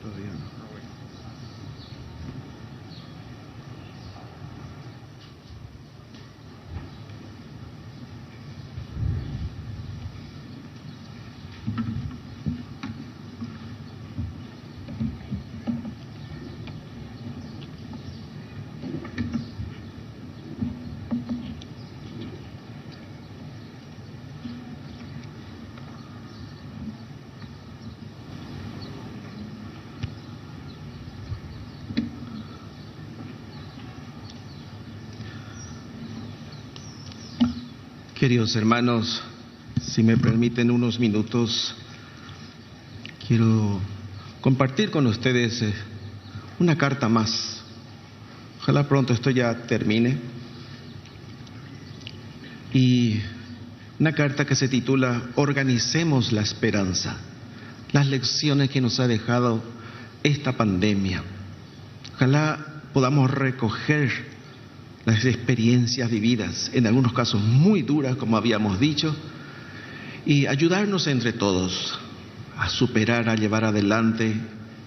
todavía no. Queridos hermanos, si me permiten unos minutos, quiero compartir con ustedes una carta más. Ojalá pronto esto ya termine. Y una carta que se titula Organicemos la esperanza, las lecciones que nos ha dejado esta pandemia. Ojalá podamos recoger las experiencias vividas, en algunos casos muy duras, como habíamos dicho, y ayudarnos entre todos a superar, a llevar adelante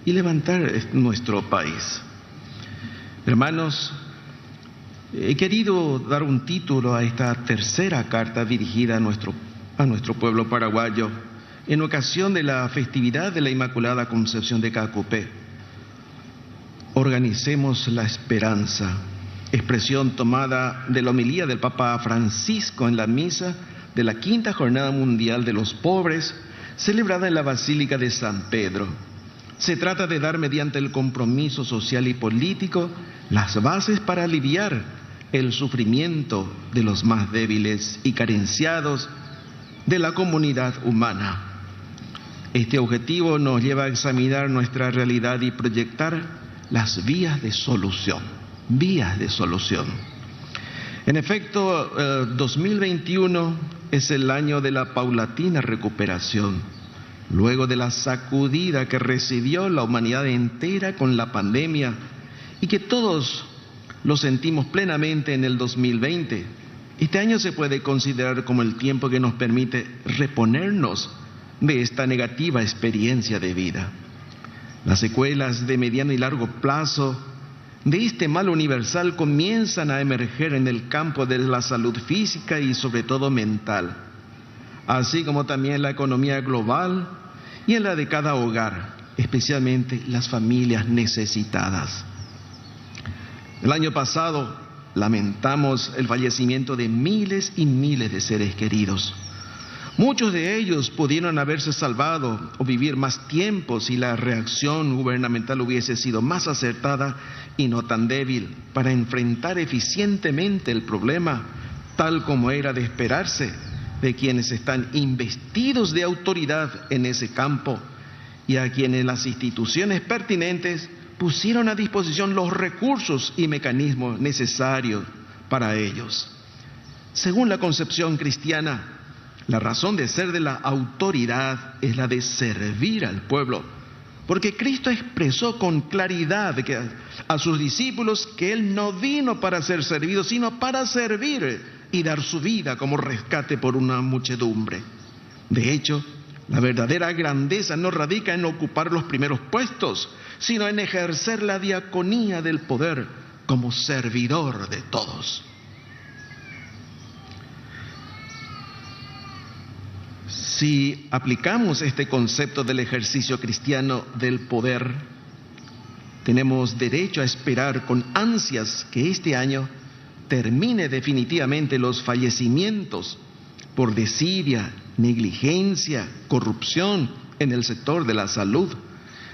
y levantar nuestro país. Hermanos, he querido dar un título a esta tercera carta dirigida a nuestro pueblo paraguayo en ocasión de la festividad de la Inmaculada Concepción de Cacupé. Organicemos la esperanza, expresión tomada de la homilía del Papa Francisco en la misa de la Quinta Jornada Mundial de los Pobres, celebrada en la Basílica de San Pedro. Se trata de dar mediante el compromiso social y político las bases para aliviar el sufrimiento de los más débiles y carenciados de la comunidad humana. Este objetivo nos lleva a examinar nuestra realidad y proyectar las vías de solución. En efecto, 2021 es el año de la paulatina recuperación, luego de la sacudida que recibió la humanidad entera con la pandemia y que todos lo sentimos plenamente en el 2020. Este año se puede considerar como el tiempo que nos permite reponernos de esta negativa experiencia de vida. Las secuelas de mediano y largo plazo de este mal universal comienzan a emerger en el campo de la salud física y sobre todo mental, así como también en la economía global y en la de cada hogar, especialmente las familias necesitadas. El año pasado lamentamos el fallecimiento de miles y miles de seres queridos. Muchos de ellos pudieron haberse salvado o vivir más tiempo si la reacción gubernamental hubiese sido más acertada y no tan débil para enfrentar eficientemente el problema, tal como era de esperarse de quienes están investidos de autoridad en ese campo y a quienes las instituciones pertinentes pusieron a disposición los recursos y mecanismos necesarios para ellos. Según la concepción cristiana, la razón de ser de la autoridad es la de servir al pueblo, porque Cristo expresó con claridad a sus discípulos que Él no vino para ser servido, sino para servir y dar su vida como rescate por una muchedumbre. De hecho, la verdadera grandeza no radica en ocupar los primeros puestos, sino en ejercer la diaconía del poder como servidor de todos. Si aplicamos este concepto del ejercicio cristiano del poder, tenemos derecho a esperar con ansias que este año termine definitivamente los fallecimientos por desidia, negligencia, corrupción en el sector de la salud,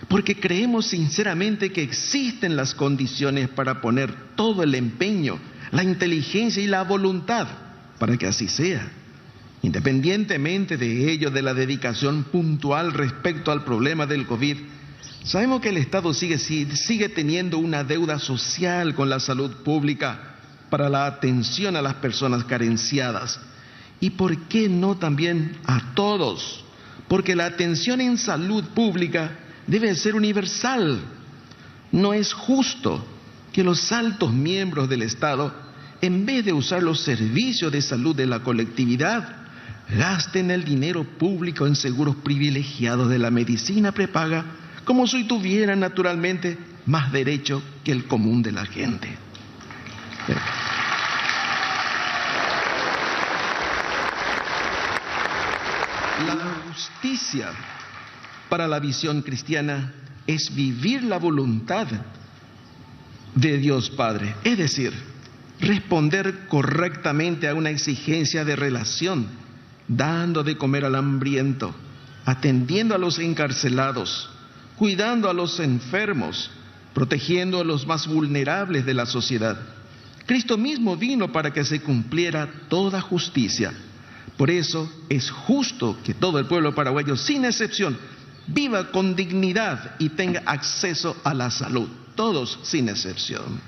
porque creemos sinceramente que existen las condiciones para poner todo el empeño, la inteligencia y la voluntad para que así sea. Independientemente de ello, de la dedicación puntual respecto al problema del COVID, sabemos que el Estado sigue teniendo una deuda social con la salud pública para la atención a las personas carenciadas. ¿Y por qué no también a todos? Porque la atención en salud pública debe ser universal. No es justo que los altos miembros del Estado, en vez de usar los servicios de salud de la colectividad, gasten el dinero público en seguros privilegiados de la medicina prepaga como si tuvieran naturalmente más derecho que el común de la gente. La justicia para la visión cristiana es vivir la voluntad de Dios Padre, es decir, responder correctamente a una exigencia de relación, dando de comer al hambriento, atendiendo a los encarcelados, cuidando a los enfermos, protegiendo a los más vulnerables de la sociedad. Cristo mismo vino para que se cumpliera toda justicia. Por eso es justo que todo el pueblo paraguayo, sin excepción, viva con dignidad y tenga acceso a la salud. Todos sin excepción.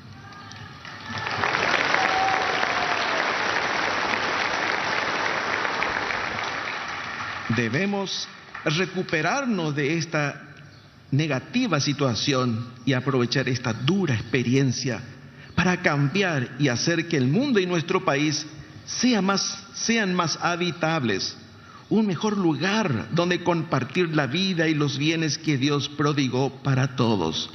Debemos recuperarnos de esta negativa situación y aprovechar esta dura experiencia para cambiar y hacer que el mundo y nuestro país sean más habitables, un mejor lugar donde compartir la vida y los bienes que Dios prodigó para todos.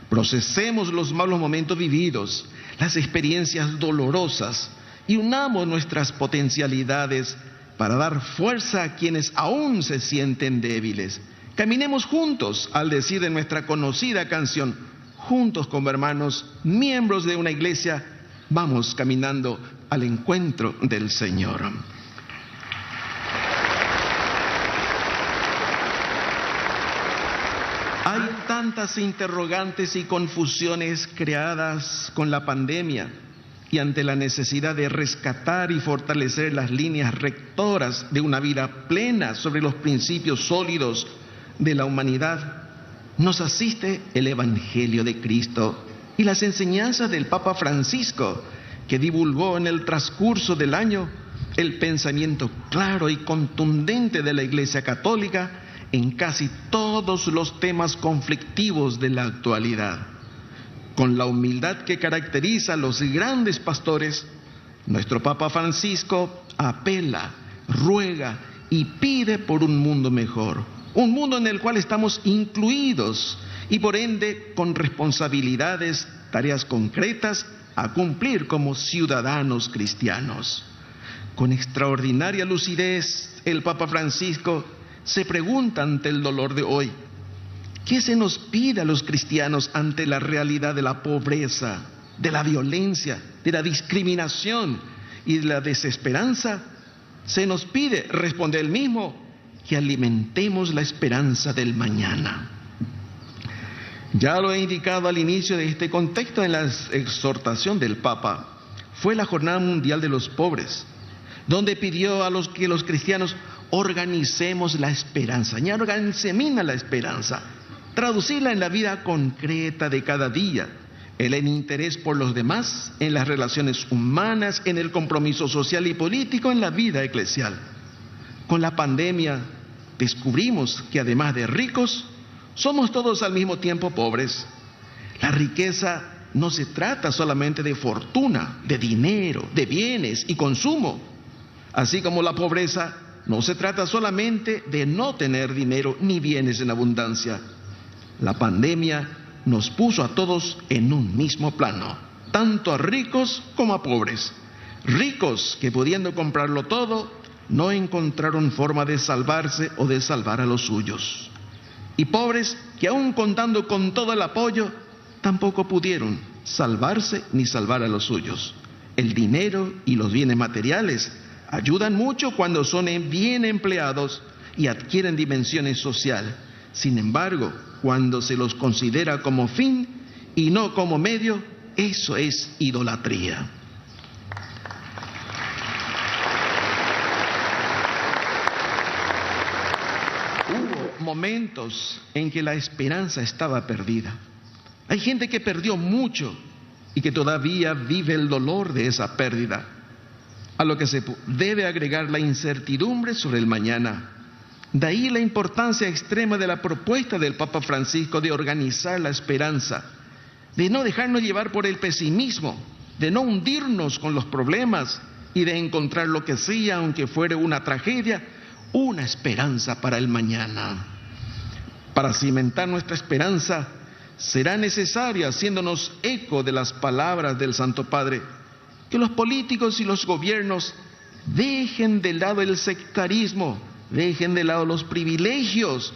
Procesemos los malos momentos vividos, las experiencias dolorosas y unamos nuestras potencialidades para dar fuerza a quienes aún se sienten débiles. Caminemos juntos al decir de nuestra conocida canción, juntos como hermanos, miembros de una iglesia, vamos caminando al encuentro del Señor. Hay tantas interrogantes y confusiones creadas con la pandemia y ante la necesidad de rescatar y fortalecer las líneas rectoras de una vida plena sobre los principios sólidos de la humanidad, nos asiste el Evangelio de Cristo y las enseñanzas del Papa Francisco, que divulgó en el transcurso del año el pensamiento claro y contundente de la Iglesia Católica en casi todos los temas conflictivos de la actualidad. Con la humildad que caracteriza a los grandes pastores, nuestro Papa Francisco apela, ruega y pide por un mundo mejor, un mundo en el cual estamos incluidos y por ende con responsabilidades, tareas concretas a cumplir como ciudadanos cristianos. Con extraordinaria lucidez, el Papa Francisco se pregunta ante el dolor de hoy, ¿qué se nos pide a los cristianos ante la realidad de la pobreza, de la violencia, de la discriminación y de la desesperanza? Se nos pide, responde él mismo, que alimentemos la esperanza del mañana. Ya lo he indicado al inicio de este contexto en la exhortación del Papa. Fue la Jornada Mundial de los Pobres, donde pidió a que los cristianos organicemos la esperanza, y organicemina la esperanza, traducirla en la vida concreta de cada día, en el interés por los demás, en las relaciones humanas, en el compromiso social y político, en la vida eclesial. Con la pandemia descubrimos que además de ricos, somos todos al mismo tiempo pobres. La riqueza no se trata solamente de fortuna, de dinero, de bienes y consumo. Así como la pobreza no se trata solamente de no tener dinero ni bienes en abundancia. La pandemia nos puso a todos en un mismo plano, tanto a ricos como a pobres. Ricos que pudiendo comprarlo todo, no encontraron forma de salvarse o de salvar a los suyos. Y pobres que aún contando con todo el apoyo, tampoco pudieron salvarse ni salvar a los suyos. El dinero y los bienes materiales ayudan mucho cuando son bien empleados y adquieren dimensiones sociales. Sin embargo, cuando se los considera como fin y no como medio, eso es idolatría. Hubo momentos en que la esperanza estaba perdida. Hay gente que perdió mucho y que todavía vive el dolor de esa pérdida, a lo que se debe agregar la incertidumbre sobre el mañana. De ahí la importancia extrema de la propuesta del Papa Francisco de organizar la esperanza, de no dejarnos llevar por el pesimismo, de no hundirnos con los problemas y de encontrar lo que sea, aunque fuere una tragedia, una esperanza para el mañana. Para cimentar nuestra esperanza, será necesario, haciéndonos eco de las palabras del Santo Padre, que los políticos y los gobiernos dejen de lado el sectarismo, dejen de lado los privilegios,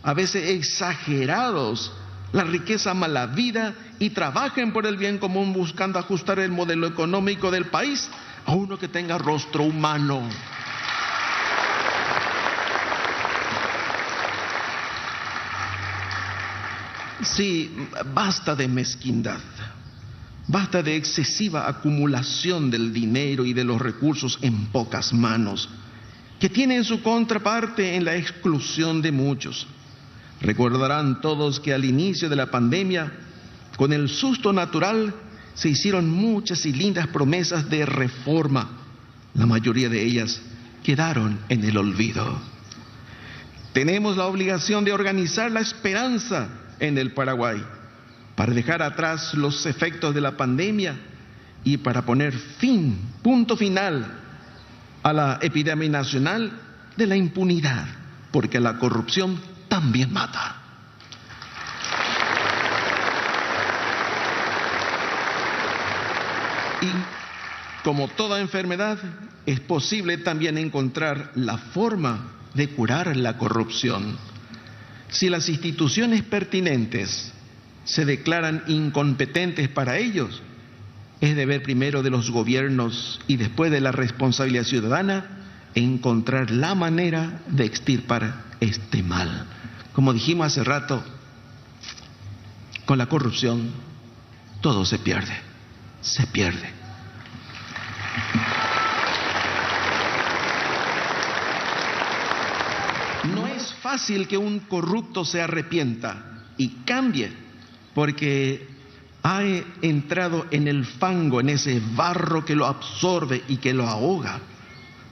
a veces exagerados, la riqueza mala vida, y trabajen por el bien común buscando ajustar el modelo económico del país a uno que tenga rostro humano. Sí, basta de mezquindad, basta de excesiva acumulación del dinero y de los recursos en pocas manos, que tienen su contraparte en la exclusión de muchos. Recordarán todos que al inicio de la pandemia, con el susto natural, se hicieron muchas y lindas promesas de reforma. La mayoría de ellas quedaron en el olvido. Tenemos la obligación de organizar la esperanza en el Paraguay para dejar atrás los efectos de la pandemia y para poner punto final a la epidemia nacional de la impunidad, porque la corrupción también mata. Y como toda enfermedad, es posible también encontrar la forma de curar la corrupción. Si las instituciones pertinentes se declaran incompetentes para ellos, es deber primero de los gobiernos y después de la responsabilidad ciudadana encontrar la manera de extirpar este mal. Como dijimos hace rato, con la corrupción todo se pierde, se pierde. No es fácil que un corrupto se arrepienta y cambie, porque ha entrado en el fango, en ese barro que lo absorbe y que lo ahoga.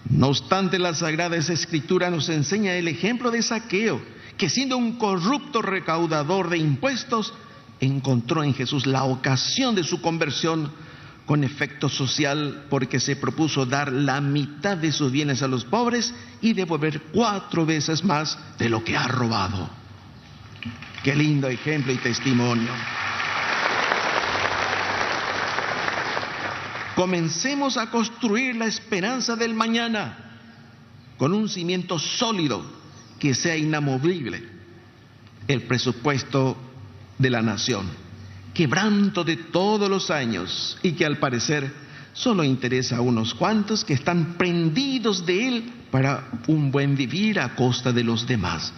No obstante, la Sagrada Escritura nos enseña el ejemplo de Zaqueo, que siendo un corrupto recaudador de impuestos, encontró en Jesús la ocasión de su conversión con efecto social, porque se propuso dar la mitad de sus bienes a los pobres y devolver 4 veces más de lo que ha robado. Qué lindo ejemplo y testimonio. Comencemos a construir la esperanza del mañana con un cimiento sólido que sea inamovible: el presupuesto de la nación, quebranto de todos los años y que al parecer solo interesa a unos cuantos que están prendidos de él para un buen vivir a costa de los demás.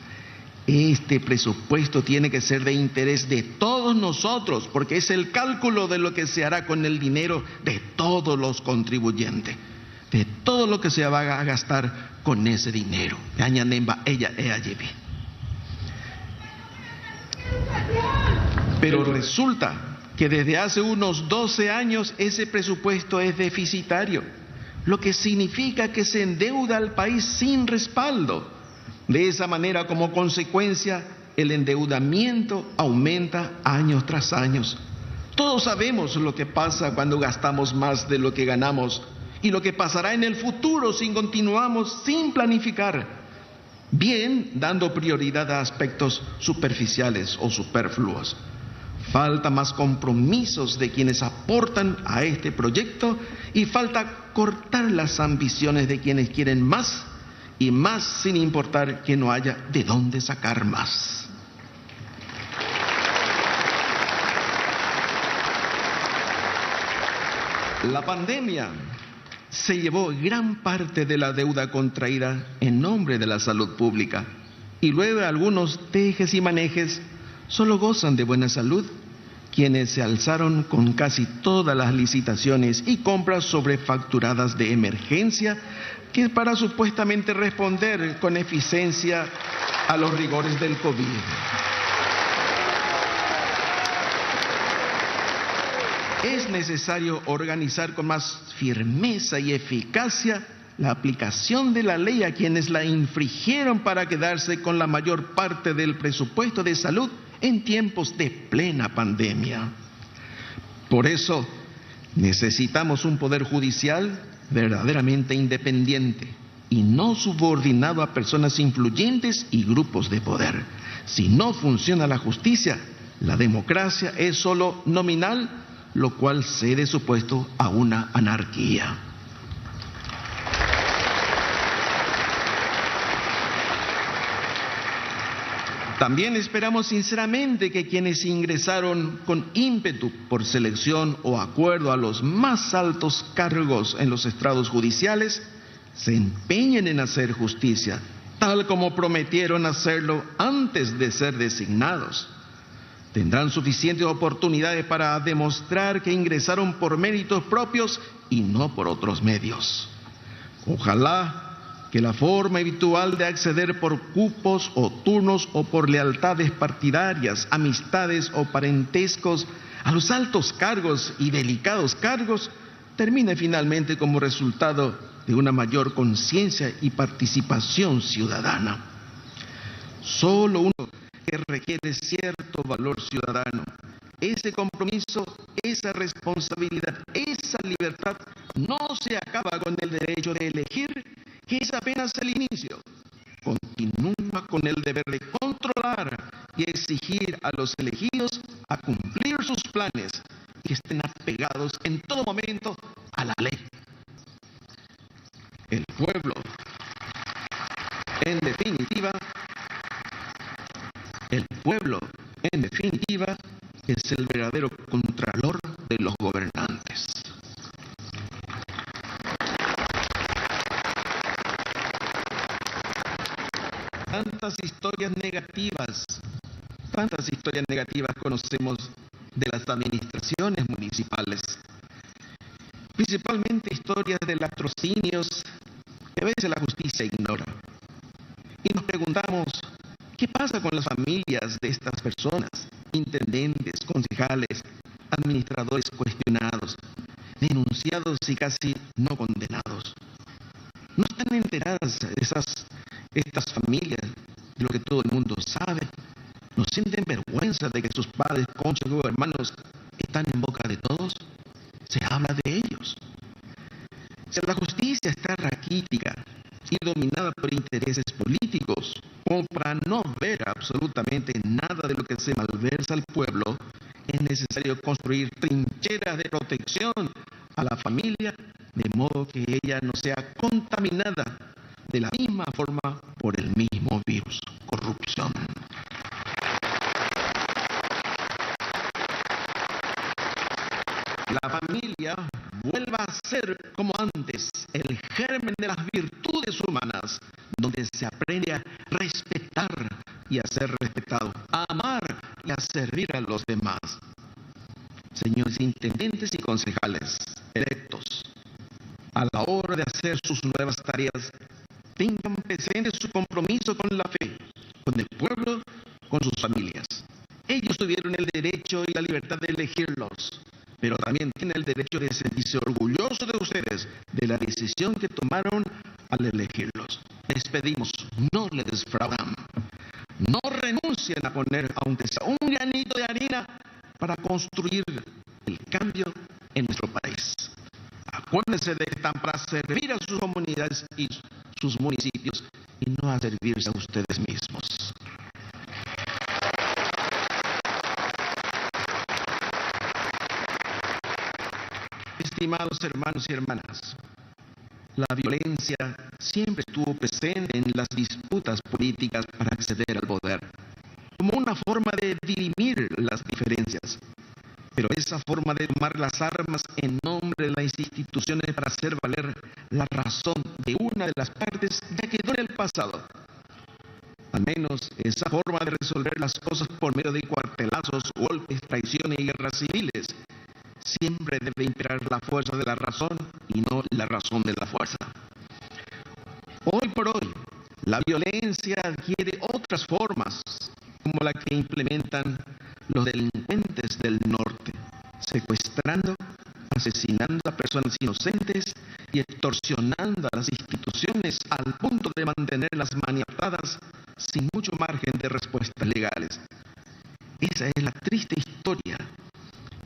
Este presupuesto tiene que ser de interés de todos nosotros, porque es el cálculo de lo que se hará con el dinero de todos los contribuyentes, de todo lo que se va a gastar con ese dinero. Pero resulta que desde hace unos 12 años ese presupuesto es deficitario, lo que significa que se endeuda al país sin respaldo. De esa manera, como consecuencia, el endeudamiento aumenta años tras años. Todos sabemos lo que pasa cuando gastamos más de lo que ganamos y lo que pasará en el futuro si continuamos sin planificar, bien dando prioridad a aspectos superficiales o superfluos. Falta más compromisos de quienes aportan a este proyecto y falta cortar las ambiciones de quienes quieren más y más, sin importar que no haya de dónde sacar más. La pandemia se llevó gran parte de la deuda contraída en nombre de la salud pública, y luego algunos tejes y manejes solo gozan de buena salud quienes se alzaron con casi todas las licitaciones y compras sobrefacturadas de emergencia, que para supuestamente responder con eficiencia a los rigores del COVID. Es necesario organizar con más firmeza y eficacia la aplicación de la ley a quienes la infringieron para quedarse con la mayor parte del presupuesto de salud en tiempos de plena pandemia. Por eso necesitamos un poder judicial verdaderamente independiente y no subordinado a personas influyentes y grupos de poder. Si no funciona la justicia, la democracia es solo nominal, lo cual cede su puesto a una anarquía. También esperamos sinceramente que quienes ingresaron con ímpetu por selección o acuerdo a los más altos cargos en los estrados judiciales se empeñen en hacer justicia, tal como prometieron hacerlo antes de ser designados. Tendrán suficientes oportunidades para demostrar que ingresaron por méritos propios y no por otros medios. Ojalá que la forma habitual de acceder por cupos o turnos o por lealtades partidarias, amistades o parentescos a los altos cargos y delicados cargos termine finalmente como resultado de una mayor conciencia y participación ciudadana. Solo uno que requiere cierto valor ciudadano, ese compromiso, esa responsabilidad, esa libertad no se acaba con el derecho de elegir, que es apenas el inicio. Continúa con el deber de controlar y exigir a los elegidos a cumplir sus planes y que estén apegados en todo momento a la ley. El pueblo, en definitiva, es el verdadero contralor de los gobernantes. Tantas historias negativas conocemos de las administraciones municipales, principalmente historias de latrocinios que a veces la justicia ignora. Y nos preguntamos, ¿qué pasa con las familias de estas personas? Intendentes, concejales, administradores cuestionados, denunciados y casi no condenados. ¿No están enteradas estas familias de lo que todo el mundo sabe? ¿No sienten vergüenza de que sus padres, cónyuges o hermanos están en boca de todos? Se habla de ellos. Si la justicia está raquítica y dominada por intereses políticos, como para no ver absolutamente nada de lo que se malversa al pueblo, es necesario construir trincheras de protección a la familia, de modo que ella no sea contaminada de la misma forma por el mismo virus, corrupción. La familia vuelva a ser como antes, el germen de las virtudes humanas, donde se aprende a respetar y a ser respetado, a amar y a servir a los demás. Señores intendentes y concejales electos, a la hora de hacer sus nuevas tareas, tengan presente su compromiso con la fe, con el pueblo, con sus familias. Ellos tuvieron el derecho y la libertad de elegirlos, pero también tienen el derecho de sentirse orgullosos de ustedes, de la decisión que tomaron al elegirlos. Les pedimos, no les defraudan, no renuncien a poner, aunque sea un granito de arena, para construir el cambio en nuestro país. Acuérdense de que están para servir a sus comunidades y sus municipios y no a servirse a ustedes mismos. Estimados hermanos y hermanas, la violencia siempre estuvo presente en las disputas políticas para acceder al poder, como una forma de dirimir las diferencias. Pero esa forma de tomar las armas en nombre de las instituciones para hacer valer la razón de una de las partes ya quedó en el pasado. Al menos esa forma de resolver las cosas por medio de cuartelazos, golpes, traiciones y guerras civiles. Siempre debe imperar la fuerza de la razón y no la razón de la fuerza. Hoy por hoy, la violencia adquiere otras formas, como la que implementan los delincuentes del norte, secuestrando, asesinando a personas inocentes y extorsionando a las instituciones al punto de mantenerlas maniatadas sin mucho margen de respuestas legales. Esa es la triste historia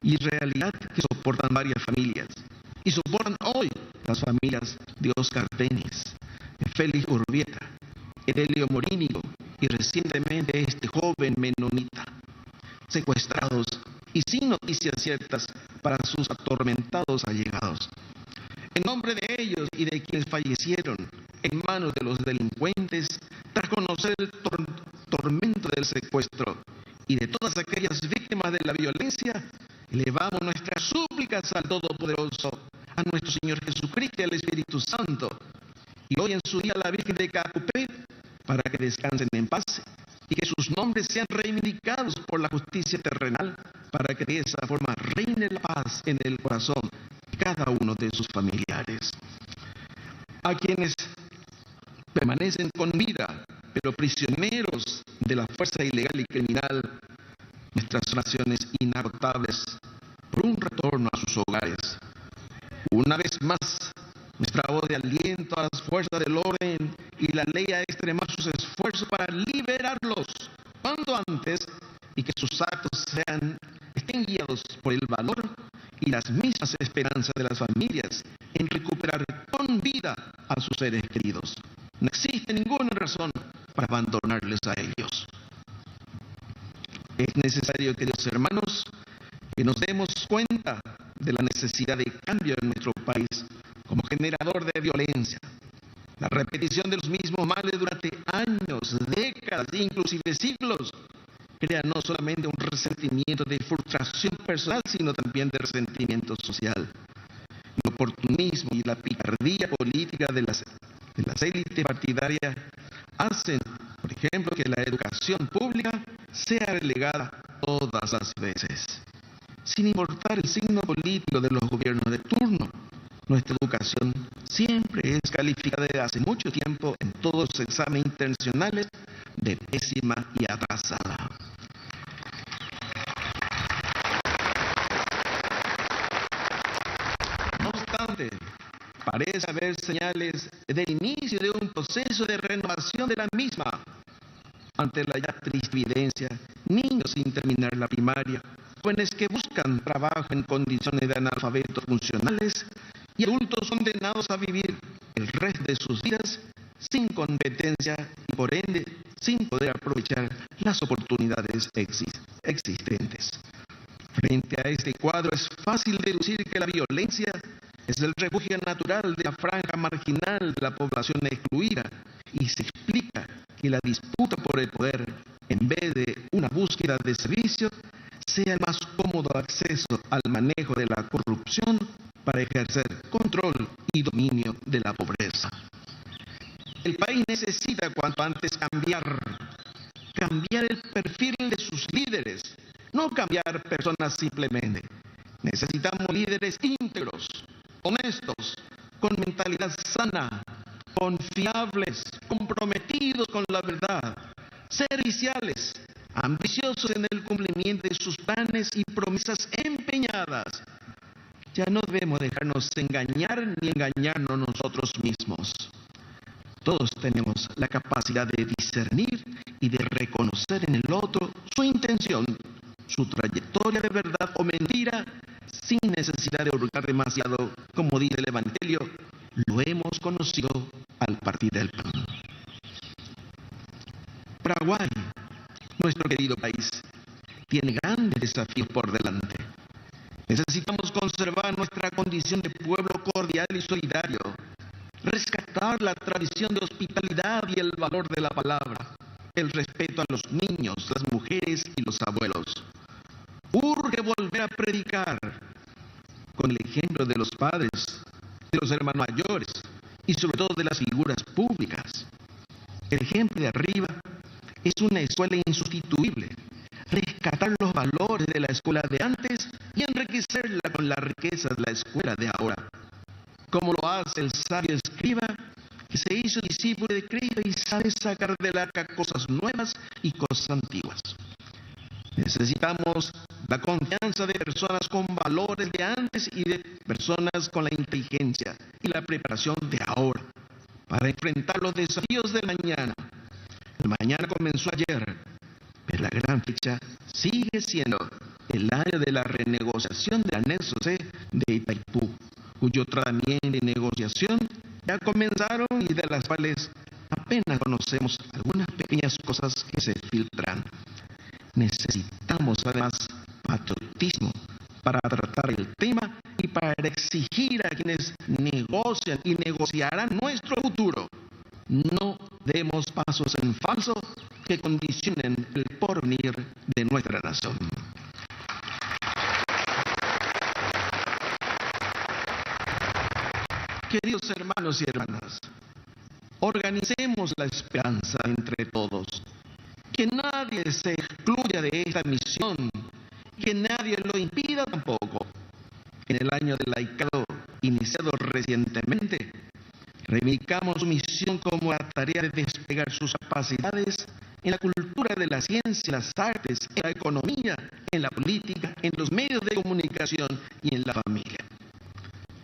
y realidad que soportan varias familias, y soportan hoy las familias de Oscar Denis, de Félix Urbieta, Aurelio Morínigo y recientemente este joven secuestrados y sin noticias ciertas para sus atormentados allegados. En nombre de ellos y de quienes fallecieron en manos de los delincuentes, tras conocer el tormento del secuestro y de todas aquellas víctimas de la violencia, elevamos nuestras súplicas al Todopoderoso, a nuestro Señor Jesucristo y al Espíritu Santo, y hoy en su día a la Virgen de Cacupé, para que descansen en paz y que sus nombres sean reivindicados por la justicia terrenal, para que de esa forma reine la paz en el corazón de cada uno de sus familiares. A quienes permanecen con vida, pero prisioneros de la fuerza ilegal y criminal, nuestras oraciones inagotables por un retorno a sus hogares. Una vez más, nuestra voz de aliento a las fuerzas del orden y la ley a extremar sus esfuerzos para liberarlos cuanto antes y que sus actos estén guiados por el valor y las mismas esperanzas de las familias en recuperar con vida a sus seres queridos. No existe ninguna razón para abandonarles a ellos. Es necesario, queridos hermanos, que nos demos cuenta de la necesidad de cambio en nuestro país como generador de violencia. La repetición de los mismos males durante años, décadas e inclusive siglos crea no solamente un resentimiento de frustración personal, sino también de resentimiento social. El oportunismo y la picardía política de las élites partidarias hacen, por ejemplo, que la educación pública sea relegada todas las veces. Sin importar el signo político de los gobiernos de turno, nuestra educación siempre es calificada desde hace mucho tiempo en todos los exámenes internacionales de pésima y atrasada. No obstante, parece haber señales del inicio de un proceso de renovación de la misma. Ante la ya triste evidencia, niños sin terminar la primaria, jóvenes que buscan trabajo en condiciones de analfabetos funcionales y adultos condenados a vivir el resto de sus vidas sin competencia y por ende sin poder aprovechar las oportunidades existentes. Frente a este cuadro es fácil deducir que la violencia es el refugio natural de la franja marginal de la población excluida y se explica que la disputa por el poder, en vez de una búsqueda de servicio, sea el más cómodo acceso al manejo de la corrupción para ejercer control y dominio de la pobreza. El país necesita cuanto antes cambiar el perfil de sus líderes, no cambiar personas simplemente. Necesitamos líderes íntegros, honestos, con mentalidad sana, confiables, comprometidos con la verdad, serviciales, ambiciosos en el cumplimiento de sus planes y promesas empeñadas. Ya no debemos dejarnos engañar ni engañarnos nosotros mismos. Todos tenemos la capacidad de discernir y de reconocer en el otro su intención, su trayectoria de verdad o mentira, sin necesidad de hurgar demasiado, como dice el Evangelio, lo hemos conocido al partir del pan. Paraguay, nuestro querido país, tiene grandes desafíos por delante. Necesitamos conservar nuestra condición de pueblo cordial y solidario, rescatar la tradición de hospitalidad y el valor de la palabra, el respeto a los niños, las mujeres y los abuelos. Urge volver a predicar con el ejemplo de los padres, de los hermanos mayores y sobre todo de las figuras públicas. El ejemplo de arriba es una escuela insustituible. Rescatar los valores de la escuela de antes y enriquecerla con las riquezas de la escuela de ahora. Como lo hace el sabio escriba, que se hizo discípulo de Cristo y sabe sacar del arca cosas nuevas y cosas antiguas. Necesitamos la confianza de personas con valores de antes y de personas con la inteligencia y la preparación de ahora para enfrentar los desafíos del mañana. El mañana comenzó ayer, pero la gran fecha sigue siendo el año de la renegociación del anexo C de Itaipú, cuyo tratamiento y negociación ya comenzaron y de las cuales apenas conocemos algunas pequeñas cosas que se filtran. Necesitamos además patriotismo para tratar el tema y para exigir a quienes negocian y negociarán nuestro futuro. No demos pasos en falso que condicionen el porvenir de nuestra nación. Queridos hermanos y hermanas, organicemos la esperanza entre todos. Que nadie se excluya de esta misión, que nadie lo impida tampoco. En el año del laicado iniciado recientemente, reivindicamos su misión como la tarea de despegar sus capacidades en la cultura de la ciencia, las artes, en la economía, en la política, en los medios de comunicación y en la familia.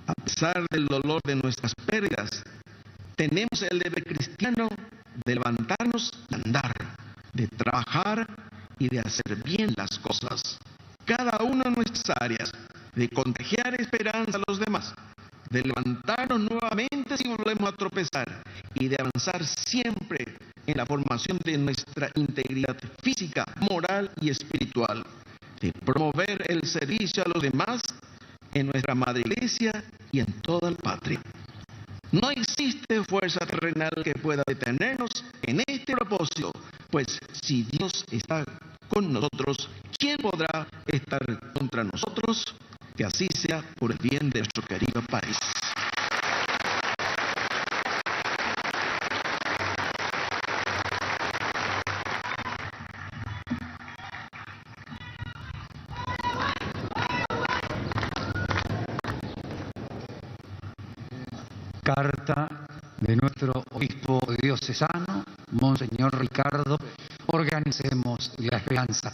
A pesar del dolor de nuestras pérdidas, tenemos el deber cristiano de levantarnos y andar, de trabajar y de hacer bien las cosas, cada una en nuestras áreas, de contagiar esperanza a los demás, de levantarnos nuevamente si volvemos a tropezar y de avanzar siempre en la formación de nuestra integridad física, moral y espiritual, de promover el servicio a los demás en nuestra madre iglesia y en toda la patria. No existe fuerza terrenal que pueda detenernos en este propósito, pues si Dios está con nosotros, ¿quién podrá estar contra nosotros? Que así sea por el bien de nuestro querido país. Carta de nuestro obispo diocesano, Monseñor Ricardo. Organicemos la esperanza.